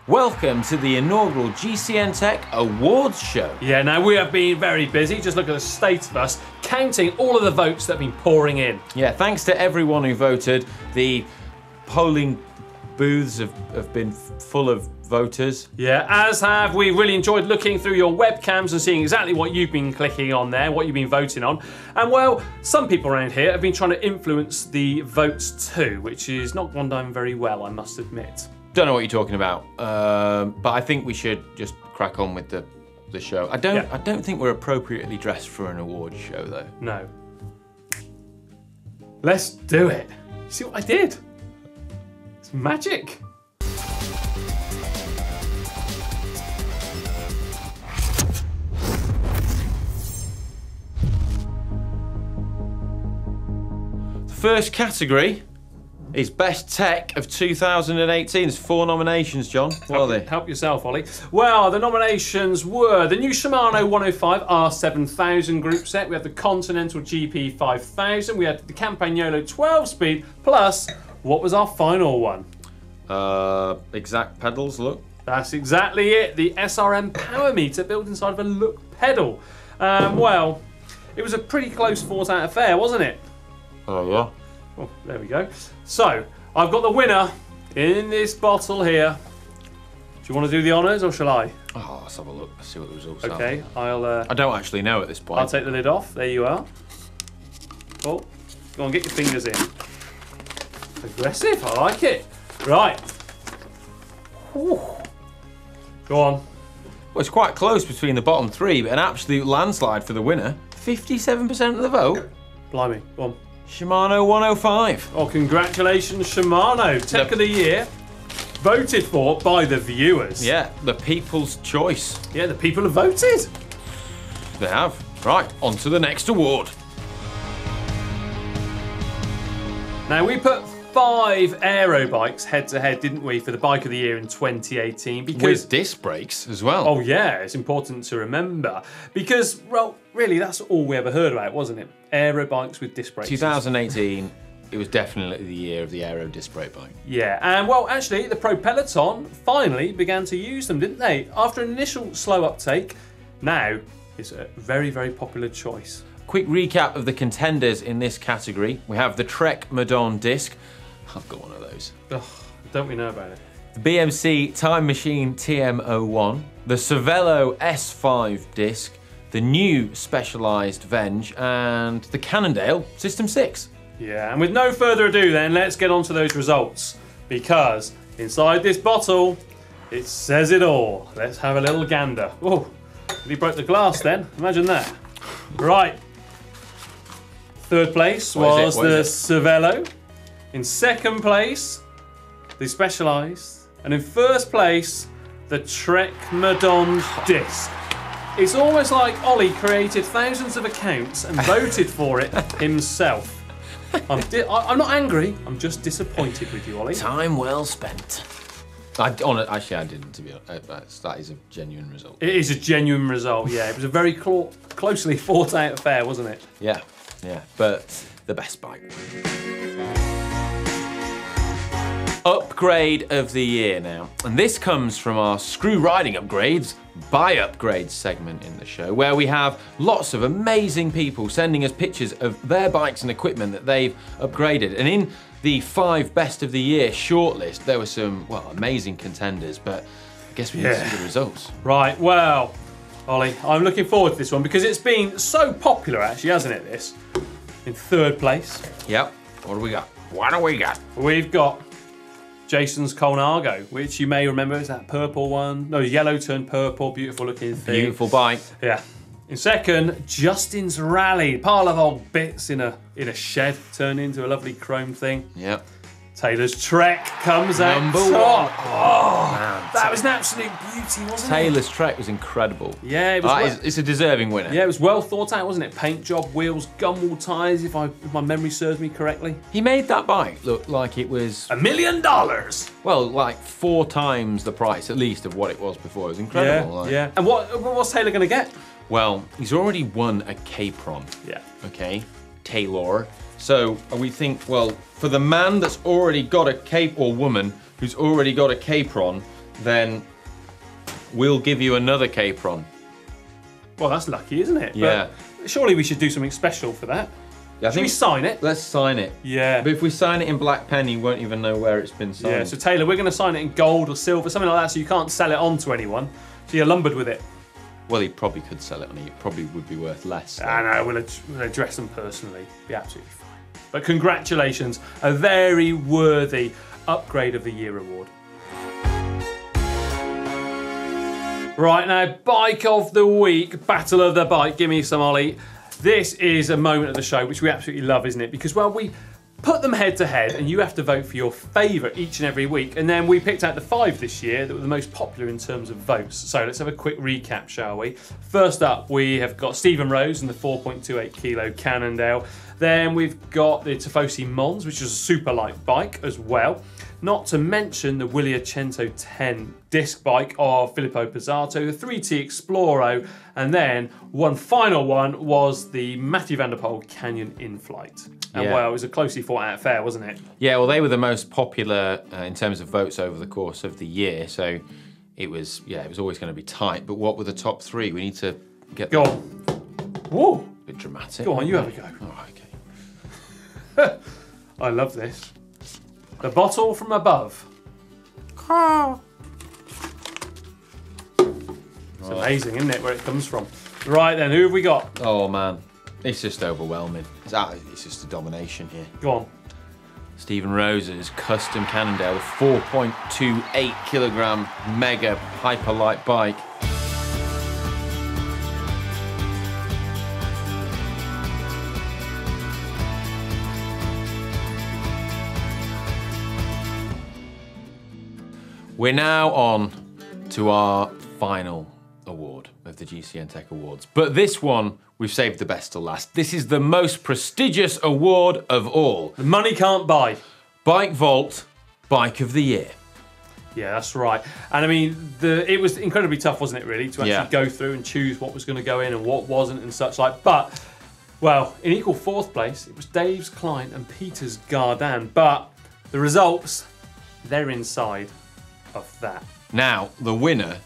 Welcome to the inaugural GCN Tech Awards show. Yeah, now we have been very busy. Just look at the state of us, counting all of the votes that have been pouring in. Yeah, thanks to everyone who voted. The polling booths have been full of voters. Yeah, as have we. Really enjoyed looking through your webcams and seeing exactly what you've been clicking on there, what you've been voting on. And well, some people around here have been trying to influence the votes too, which is not gone down very well, I must admit. Don't know what you're talking about, but I think we should just crack on with the show. I don't think we're appropriately dressed for an awards show though. No. Let's do it. You see what I did? It's magic. The first category is Best Tech of 2018. There's 4 nominations, John. What are they? Help yourself, Ollie. Well, the nominations were the new Shimano 105 R7000 group set. We had the Continental GP 5000. We had the Campagnolo 12-speed. Plus, what was our final one? Exact pedals, look. That's exactly it. The SRM power meter built inside of a look pedal. Well, it was a pretty close fought-out affair, wasn't it? Oh, yeah. Oh, there we go. So, I've got the winner in this bottle here. Do you want to do the honours or shall I? Oh, let's have a look. Let's see what the results are. Okay, I don't actually know at this point. I'll take the lid off. There you are. Oh, go on, get your fingers in. Aggressive, I like it. Right. Ooh. Go on. Well, it's quite close between the bottom 3, but an absolute landslide for the winner. 57% of the vote. Blimey, go on. Shimano 105. Oh, congratulations, Shimano. Tech of the Year. Voted for by the viewers. Yeah, the people's choice. Yeah, the people have voted. They have. Right, on to the next award. Now, we put 5 aero bikes head to head, didn't we, for the Bike of the Year in 2018? Because with disc brakes as well. Oh yeah, it's important to remember. Because, well, really, that's all we ever heard about, wasn't it? Aero bikes with disc brakes. 2018, it was definitely the year of the aero disc brake bike. Yeah, and well, actually, the Pro Peloton finally began to use them, didn't they? After an initial slow uptake, now it's a very, very popular choice. Quick recap of the contenders in this category. We have the Trek Madon disc. I've got one of those. Ugh, don't we know about it? The BMC Time Machine TM01, the Cervelo S5 disc, the new Specialized Venge, and the Cannondale System 6. Yeah, and with no further ado then, let's get on to those results. Because inside this bottle, it says it all. Let's have a little gander. Oh, he broke the glass then, imagine that. Right. Third place was the Cervelo. In second place, the Specialized. And in first place, the Trek Madon disc. It's almost like Ollie created thousands of accounts and voted for it himself. I'm not angry, I'm just disappointed with you, Ollie. Time well spent. Actually, I didn't, to be honest. That is a genuine result. It is a genuine result, yeah. It was a very closely fought out affair, wasn't it? Yeah, yeah, but the best bike. Upgrade of the year now. And this comes from our screw riding upgrades, buy upgrades segment in the show, where we have lots of amazing people sending us pictures of their bikes and equipment that they've upgraded. And in the 5 best of the year shortlist, there were some, well, amazing contenders, but I guess we need to see the results. Right, well, Ollie, I'm looking forward to this one because it's been so popular actually, hasn't it, this? In third place. Yep, what do we got? What do we got? We've got Jason's Colnago, which you may remember is that purple one. No, yellow turned purple, beautiful looking thing. Beautiful bike. Yeah. In second, Justin's Rally. Pile of old bits in a shed turned into a lovely chrome thing. Yep. Taylor's Trek comes out Number top. 1. Oh, man. That was an absolute beauty, wasn't it? Taylor's Trek was incredible. Yeah, it was. It's a deserving winner. Yeah, it was well thought out, wasn't it? Paint job, wheels, gunwale tyres, if my memory serves me correctly. He made that bike look like it was $1 million. Well, like 4 times the price, at least, of what it was before. It was incredible. Yeah. And what's Taylor going to get? Well, he's already won a Capron. Yeah. Okay, Taylor. So we think, well, for the man that's already got a cape, or woman who's already got a Capron, then we'll give you another Capron. Well, that's lucky, isn't it? Yeah. But surely we should do something special for that. Yeah, Should we sign it? Let's sign it. Yeah. But if we sign it in black pen, you won't even know where it's been signed. Yeah, so Taylor, we're going to sign it in gold or silver, something like that, so you can't sell it on to anyone. So you're lumbered with it. Well, he probably could sell it on it. It probably would be worth less. I know, we'll address them personally. Be absolutely fine. But congratulations, a very worthy Upgrade of the Year award. Right, now, Bike of the Week, Battle of the Bike. Give me some, Ollie. This is a moment of the show which we absolutely love, isn't it? Because, well, we put them head to head and you have to vote for your favourite each and every week. And then we picked out the 5 this year that were the most popular in terms of votes. So let's have a quick recap, shall we? First up, we have got Stephen Rose and the 4.28 kilo Cannondale. Then we've got the Tifosi Mons, which is a super light bike as well. Not to mention the Williacento 10 disc bike of Filippo Pizzato, the 3T Exploro, and then one final one was the Matthew van der Poel Canyon In-Flight. And well, it was a closely fought out affair, wasn't it? Yeah, well, they were the most popular in terms of votes over the course of the year, so it was always going to be tight. But what were the top 3? We need to get Go on. Whoa. A bit dramatic. Go on, you have a go. Oh, okay. I love this. The bottle from above. It's amazing, isn't it, where it comes from? Right then, who have we got? Oh man, it's just overwhelming. It's just a domination here. Go on. Stephen Rose's custom Cannondale, 4.28 kilogram mega hyperlight bike. We're now on to our final award of the GCN Tech Awards. But this one, we've saved the best till last. This is the most prestigious award of all. The money can't buy. Bike Vault Bike of the Year. Yeah, that's right. And I mean, it was incredibly tough, wasn't it, really, to actually go through and choose what was going to go in and what wasn't and such like. But, well, in equal 4th place, it was Dave's Klein and Peter's Gardan. But the results, they're inside of that. Now, the winner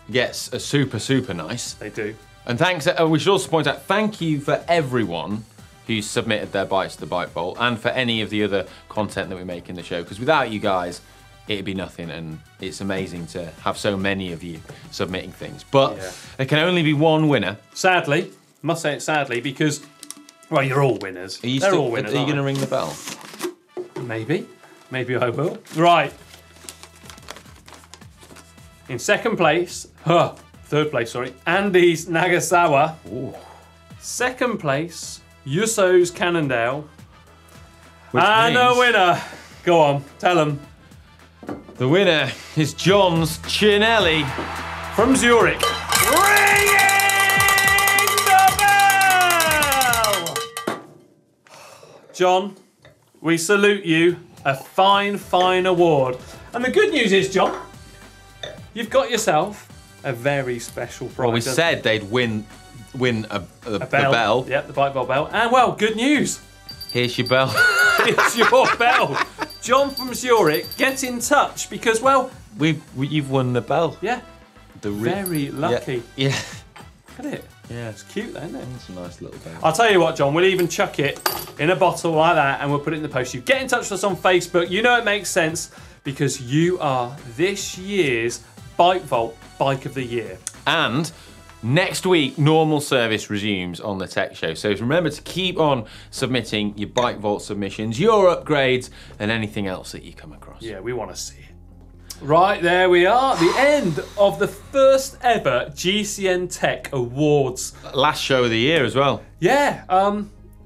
gets a super, super nice. They do. And thanks, we should also point out, thank you for everyone who's submitted their bikes to the Bike Vault and for any of the other content that we make in the show, because without you guys, it'd be nothing, and it's amazing to have so many of you submitting things. But there can only be one winner. Sadly, must say it sadly, because, well, you're all winners. They're all winners. Are you going to ring the bell? Maybe. Maybe I will. Right. In 2nd place, 3rd place, sorry, Andy's Nagasawa. Ooh. 2nd place, Yuso's Cannondale. Which and means a winner. Go on, tell them. The winner is John's Chinelli from Zurich. Ringing the bell! John, we salute you. A fine, fine award. And the good news is, John, you've got yourself a very special prize. Well, we said they'd win a bell. Yep, the Bike Vault bell. And, well, good news. Here's your bell. Here's your bell. John from Zurich, get in touch because, well... You've won the bell. Yeah. Very lucky. Yeah. Look at it. Yeah. It's cute, though, isn't it? It's a nice little bell. I'll tell you what, John, we'll even chuck it in a bottle like that and we'll put it in the post. You get in touch with us on Facebook. You know it makes sense because you are this year's Bike Vault Bike of the Year. And next week, normal service resumes on the Tech Show. So remember to keep on submitting your Bike Vault submissions, your upgrades, and anything else that you come across. Yeah, we want to see it. Right, there we are. The end of the first ever GCN Tech Awards. Last show of the year as well. Yeah,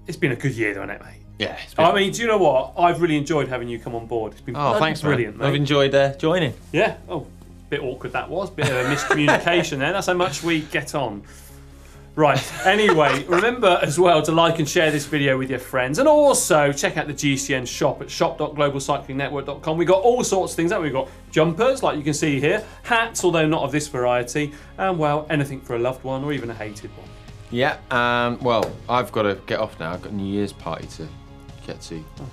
it's been a good year, hasn't it, mate? Yeah. I mean, do you know what? I've really enjoyed having you come on board. It's been thanks, brilliant, mate. I've enjoyed joining. Yeah. Oh, bit awkward that was. Bit of a miscommunication there. That's how much we get on. Right, anyway, remember as well to like and share this video with your friends, and also check out the GCN shop at shop.globalcyclingnetwork.com. We've got all sorts of things. We've got jumpers, like you can see here, hats, although not of this variety, and, well, anything for a loved one or even a hated one. Yeah, well, I've got to get off now. I've got a New Year's party to get to. Oh,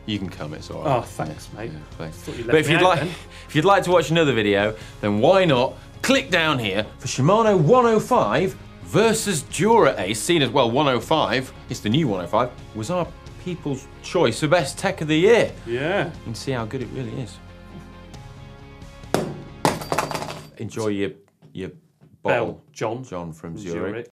You can come, it's all right. Oh, thanks, mate. Yeah, thanks. Thought you left But if me you'd out like, then. if you'd like to watch another video, then why not click down here for Shimano 105 versus Dura Ace, seen as well 105. It's the new 105. Was our people's choice for best tech of the year. Yeah. You can see how good it really is. Enjoy your bottle, John from Zurich.